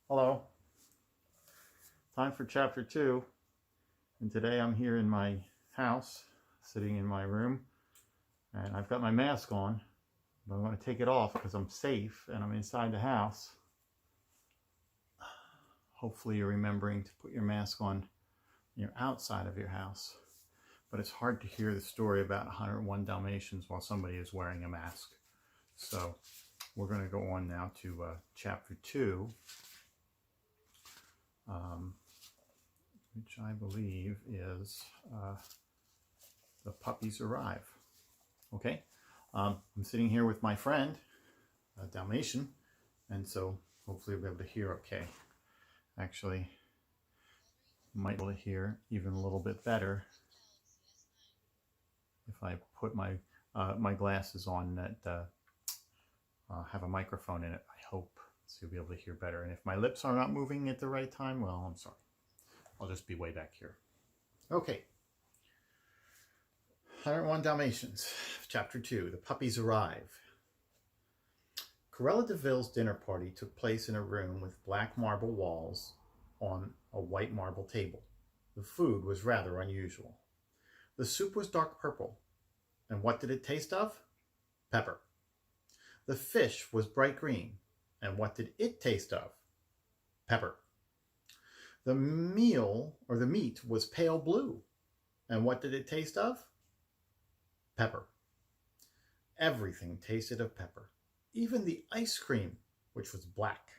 Hello, time for chapter 2, and today I'm here in my house, sitting in my room, and I've got my mask on, but I'm going to take it off because I'm safe and I'm inside the house. Hopefully you're remembering to put your mask on when you're outside of your house, but it's hard to hear the story about 101 Dalmatians while somebody is wearing a mask. So we're going to go on now to chapter 2. Which I believe is The Puppies Arrive. Okay, I'm sitting here with my friend, Dalmatian, and so hopefully we'll be able to hear okay. Actually, might be able to hear even a little bit better if I put my my glasses on that have a microphone in it. I hope so you'll be able to hear better. And if my lips are not moving at the right time, well, I'm sorry. I'll just be way back here. Okay. 101 Dalmatians, Chapter 2, The Puppies Arrive. Cruella de Vil's dinner party took place in a room with black marble walls on a white marble table. The food was rather unusual. The soup was dark purple. And what did it taste of? Pepper. The fish was bright green. And what did it taste of? Pepper. The meat was pale blue. And what did it taste of? Pepper. Everything tasted of pepper. Even the ice cream, which was black.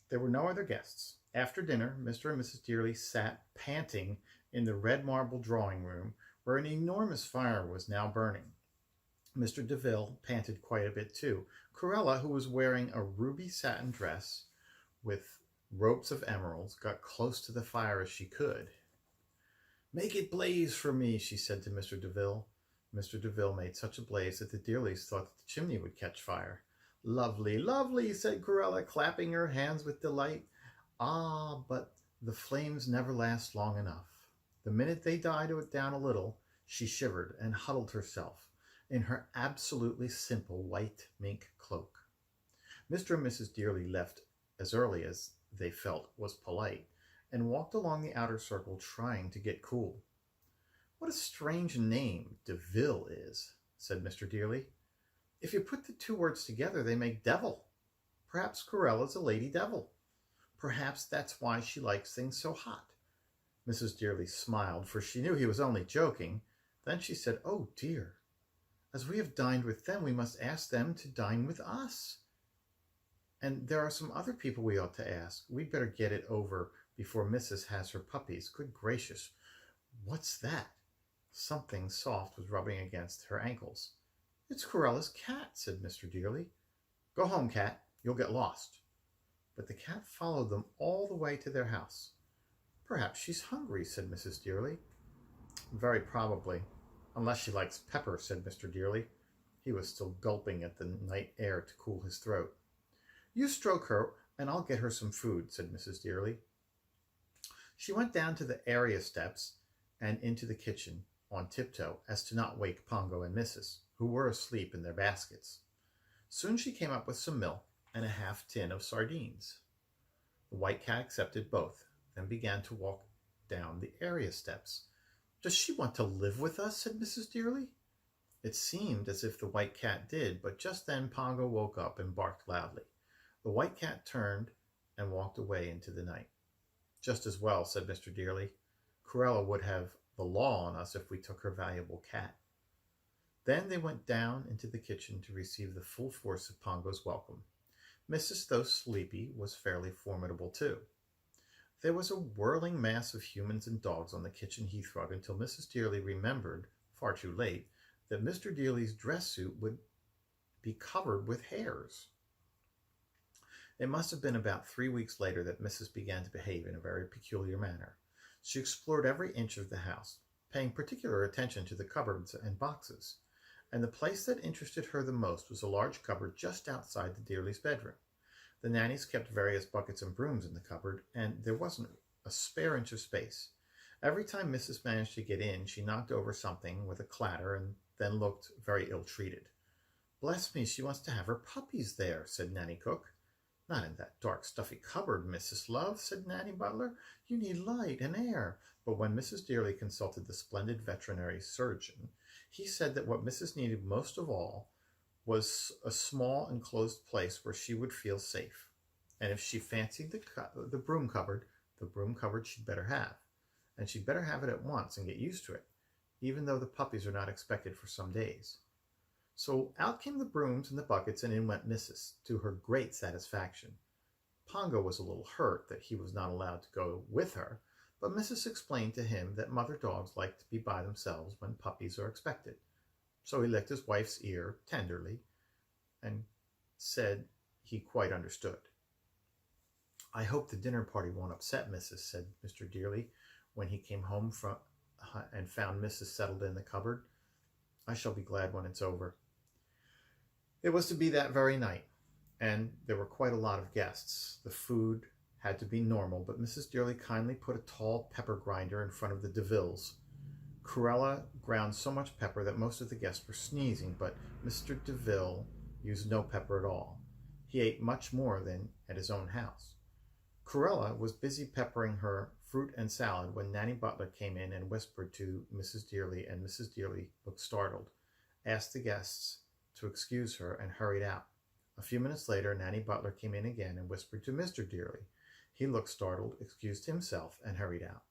There were no other guests. After dinner, Mr. and Mrs. Dearly sat panting in the red marble drawing room, where an enormous fire was now burning. Mr. de Vil panted quite a bit too. Cruella, who was wearing a ruby satin dress with ropes of emeralds, got close to the fire as she could. "Make it blaze for me," she said to Mr. de Vil. Mr. de Vil made such a blaze that the Dearlys thought that the chimney would catch fire. "Lovely, lovely," said Cruella, clapping her hands with delight. Ah, but the flames never last long enough. The minute they died down a little, she shivered and huddled herself in her absolutely simple white mink cloak. Mr. and Mrs. Dearly left as early as they felt was polite, and walked along the outer circle trying to get cool. "What a strange name de Vil is," said Mr. Dearly. "If you put the two words together, they make devil. Perhaps Cruella's a lady devil. Perhaps that's why she likes things so hot." Mrs. Dearly smiled, for she knew he was only joking. Then she said, "Oh dear, as we have dined with them, we must ask them to dine with us. And there are some other people we ought to ask. We'd better get it over before Mrs. has her puppies. Good gracious, what's that?" Something soft was rubbing against her ankles. "It's Cruella's cat," said Mr. Dearly. "Go home, cat. You'll get lost." But the cat followed them all the way to their house. "Perhaps she's hungry," said Mrs. Dearly. "Very probably, unless she likes pepper," said Mr. Dearly. He was still gulping at the night air to cool his throat. "You stroke her, and I'll get her some food," said Mrs. Dearly. She went down to the area steps and into the kitchen on tiptoe, as to not wake Pongo and Mrs., who were asleep in their baskets. Soon she came up with some milk and a half tin of sardines. The white cat accepted both, then began to walk down the area steps. "Does she want to live with us?" said Mrs. Dearly. It seemed as if the white cat did, but just then Pongo woke up and barked loudly. The white cat turned and walked away into the night. "Just as well," said Mr. Dearly. "Cruella would have the law on us if we took her valuable cat." Then they went down into the kitchen to receive the full force of Pongo's welcome. Mrs., though sleepy, was fairly formidable too. There was a whirling mass of humans and dogs on the kitchen hearthrug until Mrs. Dearly remembered, far too late, that Mr. Dearly's dress suit would be covered with hairs. It must have been about 3 weeks later that Mrs. began to behave in a very peculiar manner. She explored every inch of the house, paying particular attention to the cupboards and boxes, and the place that interested her the most was a large cupboard just outside the Dearlys' bedroom. The nannies kept various buckets and brooms in the cupboard, and there wasn't a spare inch of space. Every time Mrs. managed to get in, she knocked over something with a clatter and then looked very ill-treated. "Bless me, she wants to have her puppies there," said Nanny Cook. Not in that dark, stuffy cupboard, Mrs. Love, said Nanny Butler. You need light and air. But when Mrs. Dearly consulted the splendid veterinary surgeon, he said that what Mrs. needed most of all was a small enclosed place where she would feel safe. And if she fancied the broom cupboard, the broom cupboard she'd better have. And she'd better have it at once and get used to it, even though the puppies are not expected for some days. So out came the brooms and the buckets, and in went Mrs., to her great satisfaction. Pongo was a little hurt that he was not allowed to go with her, but Mrs. explained to him that mother dogs like to be by themselves when puppies are expected. So he licked his wife's ear tenderly and said he quite understood. I hope the dinner party won't upset Mrs., said Mr. Dearly when he came home and found Mrs. settled in the cupboard. I shall be glad when it's over. It was to be that very night, and there were quite a lot of guests. The food had to be normal, but Mrs. Dearly kindly put a tall pepper grinder in front of the DeVilles. Cruella ground so much pepper that most of the guests were sneezing, but Mr. DeVille used no pepper at all. He ate much more than at his own house. Cruella was busy peppering her fruit and salad when Nanny Butler came in and whispered to Mrs. Dearly, and Mrs. Dearly looked startled, asked the guests to excuse her, and hurried out. A few minutes later, Nanny Butler came in again and whispered to Mr. Dearly. He looked startled, excused himself, and hurried out.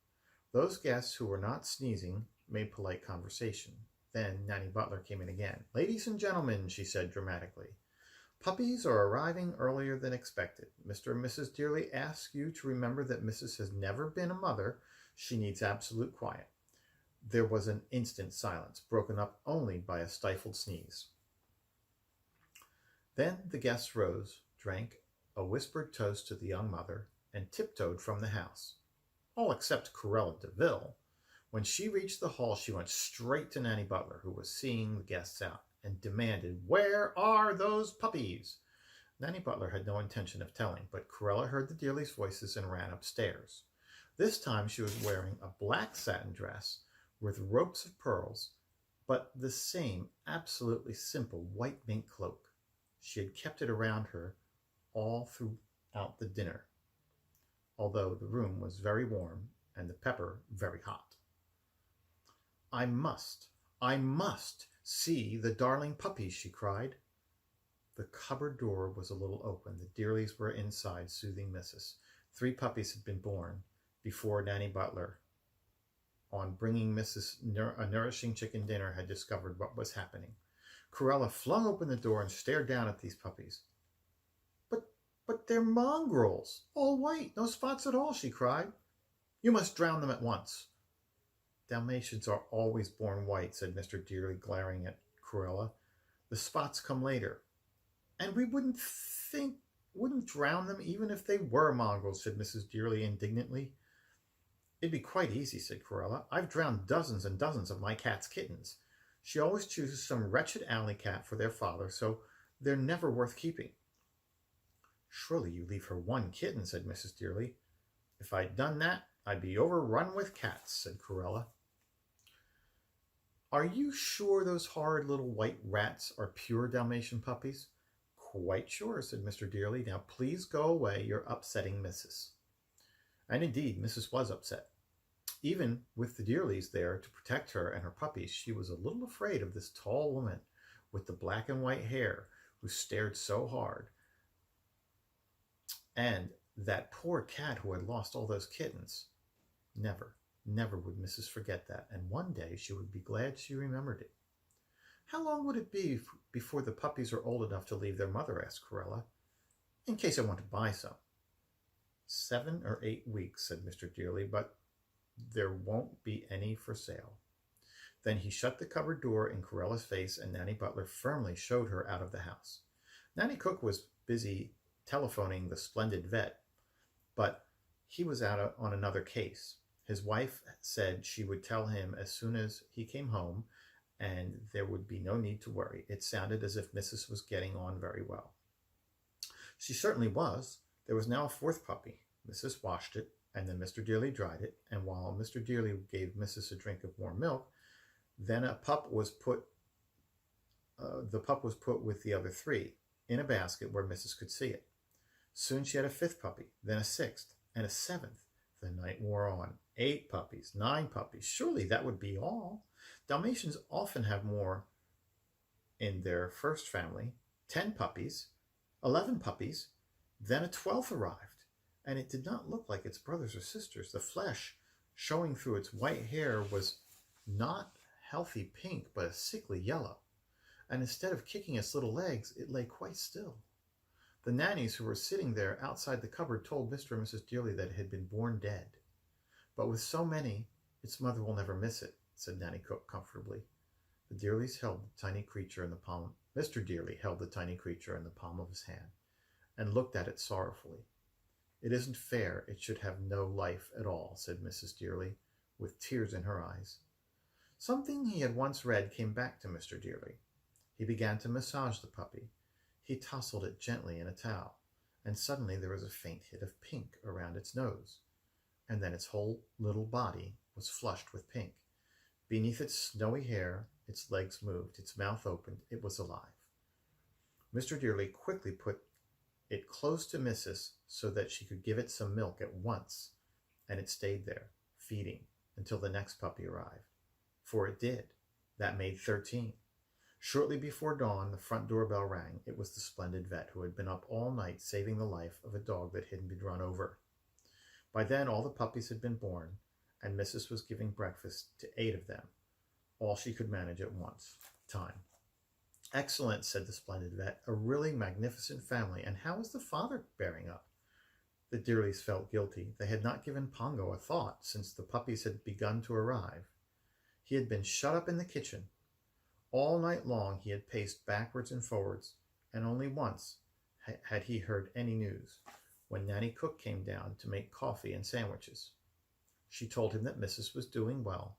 Those guests who were not sneezing made polite conversation. Then Nanny Butler came in again. Ladies and gentlemen, she said dramatically, puppies are arriving earlier than expected. Mr. and Mrs. Dearly ask you to remember that Mrs. has never been a mother. She needs absolute quiet. There was an instant silence, broken up only by a stifled sneeze. Then the guests rose, drank a whispered toast to the young mother, and tiptoed from the house. All except Cruella DeVille. When she reached the hall, she went straight to Nanny Butler, who was seeing the guests out, and demanded, Where are those puppies? Nanny Butler had no intention of telling, but Cruella heard the Dearlys' voices and ran upstairs. This time she was wearing a black satin dress with ropes of pearls, but the same absolutely simple white mink cloak. She had kept it around her all throughout the dinner, although the room was very warm and the pepper very hot. I must see the darling puppies, she cried. The cupboard door was a little open. The Dearlys were inside, soothing Mrs. 3 puppies had been born before Nanny Butler, on bringing Mrs. a nourishing chicken dinner, had discovered what was happening. Cruella flung open the door and stared down at these puppies. But they're mongrels, all white, no spots at all, she cried. You must drown them at once. Dalmatians are always born white, said Mr. Dearly, glaring at Cruella. The spots come later. And we wouldn't drown them even if they were mongrels, said Mrs. Dearly indignantly. It'd be quite easy, said Cruella. I've drowned dozens and dozens of my cat's kittens. She always chooses some wretched alley cat for their father, so they're never worth keeping. Surely you leave her 1 kitten, said Mrs. Dearly. If I'd done that, I'd be overrun with cats, said Cruella. Are you sure those horrid little white rats are pure Dalmatian puppies? Quite sure, said Mr. Dearly. Now please go away. You're upsetting Mrs. And indeed, Mrs. was upset. Even with the Dearlys there to protect her and her puppies, she was a little afraid of this tall woman with the black and white hair who stared so hard. And that poor cat who had lost all those kittens. Never would Mrs. forget that, and one day she would be glad she remembered it. How long would it be before the puppies are old enough to leave their mother, asked Cruella, in case I want to buy some. 7 or 8 weeks, said Mr. Dearly, but there won't be any for sale. Then he shut the cupboard door in Cruella's face, and Nanny Butler firmly showed her out of the house. Nanny Cook was busy telephoning the splendid vet, but he was out on another case. His wife said she would tell him as soon as he came home, and there would be no need to worry. It sounded as if Mrs. was getting on very well. She certainly was. There was now a 4th puppy. Mrs. washed it, and then Mr. Dearly dried it, and while Mr. Dearly gave Mrs. a drink of warm milk, then the pup was put with the other 3 in a basket where Mrs. could see it. Soon she had a fifth puppy, then a sixth, and a seventh. The night wore on. 8 puppies, 9 puppies. Surely that would be all. Dalmatians often have more in their first family. 10 puppies, 11 puppies, then a 12th arrived, and it did not look like its brothers or sisters. The flesh showing through its white hair was not healthy pink, but a sickly yellow, and instead of kicking its little legs, it lay quite still. The nannies who were sitting there outside the cupboard told Mr. and Mrs. Dearly that it had been born dead. But with so many, its mother will never miss it, said Nanny Cook comfortably. The Dearlys held the tiny creature in the palm. Mr. Dearly held the tiny creature in the palm of his hand and looked at it sorrowfully. It isn't fair it should have no life at all, said Mrs. Dearly, with tears in her eyes. Something he had once read came back to Mr. Dearly. He began to massage the puppy. He tousled it gently in a towel, and suddenly there was a faint hint of pink around its nose, and then its whole little body was flushed with pink. Beneath its snowy hair, its legs moved, its mouth opened. It was alive. Mr. Dearly quickly put it close to Mrs. so that she could give it some milk at once, and it stayed there, feeding, until the next puppy arrived. For it did. That made 13. Shortly before dawn, the front doorbell rang. It was the splendid vet who had been up all night saving the life of a dog that had been run over. By then, all the puppies had been born, and Mrs. was giving breakfast to 8 of them, all she could manage at once. Time. Excellent, said the splendid vet. A really magnificent family. And how is the father bearing up? The Dearlys felt guilty. They had not given Pongo a thought since the puppies had begun to arrive. He had been shut up in the kitchen. All night long he had paced backwards and forwards, and only once had he heard any news, when Nanny Cook came down to make coffee and sandwiches. She told him that Mrs. was doing well,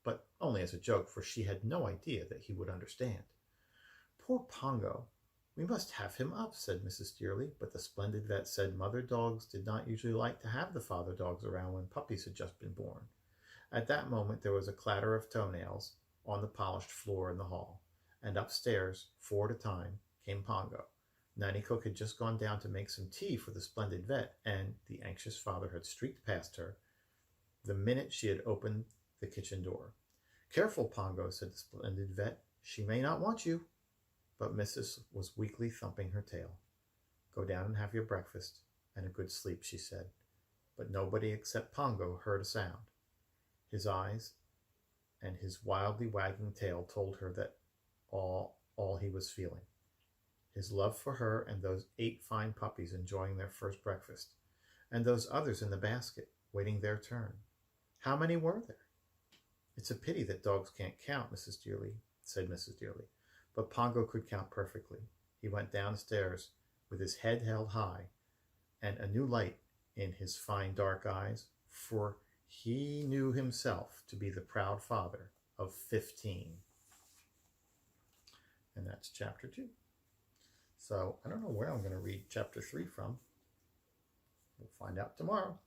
but only as a joke, for she had no idea that he would understand. Poor Pongo, we must have him up, said Mrs. Dearly, but the splendid vet said mother dogs did not usually like to have the father dogs around when puppies had just been born. At that moment there was a clatter of toenails on the polished floor in the hall, and upstairs, 4 at a time, came Pongo. Nanny Cook had just gone down to make some tea for the splendid vet, and the anxious father had streaked past her the minute she had opened the kitchen door. Careful, Pongo, said the splendid vet. She may not want you. But Mrs. was weakly thumping her tail. Go down and have your breakfast and a good sleep, she said. But nobody except Pongo heard a sound. His eyes and his wildly wagging tail told her that all he was feeling. His love for her and those 8 fine puppies enjoying their first breakfast, and those others in the basket waiting their turn. How many were there? It's a pity that dogs can't count, Mrs. Dearly, said Mrs. Dearly. But Pongo could count perfectly. He went downstairs with his head held high and a new light in his fine dark eyes, for he knew himself to be the proud father of 15. And that's chapter 2. So I don't know where I'm going to read chapter 3 from. We'll find out tomorrow.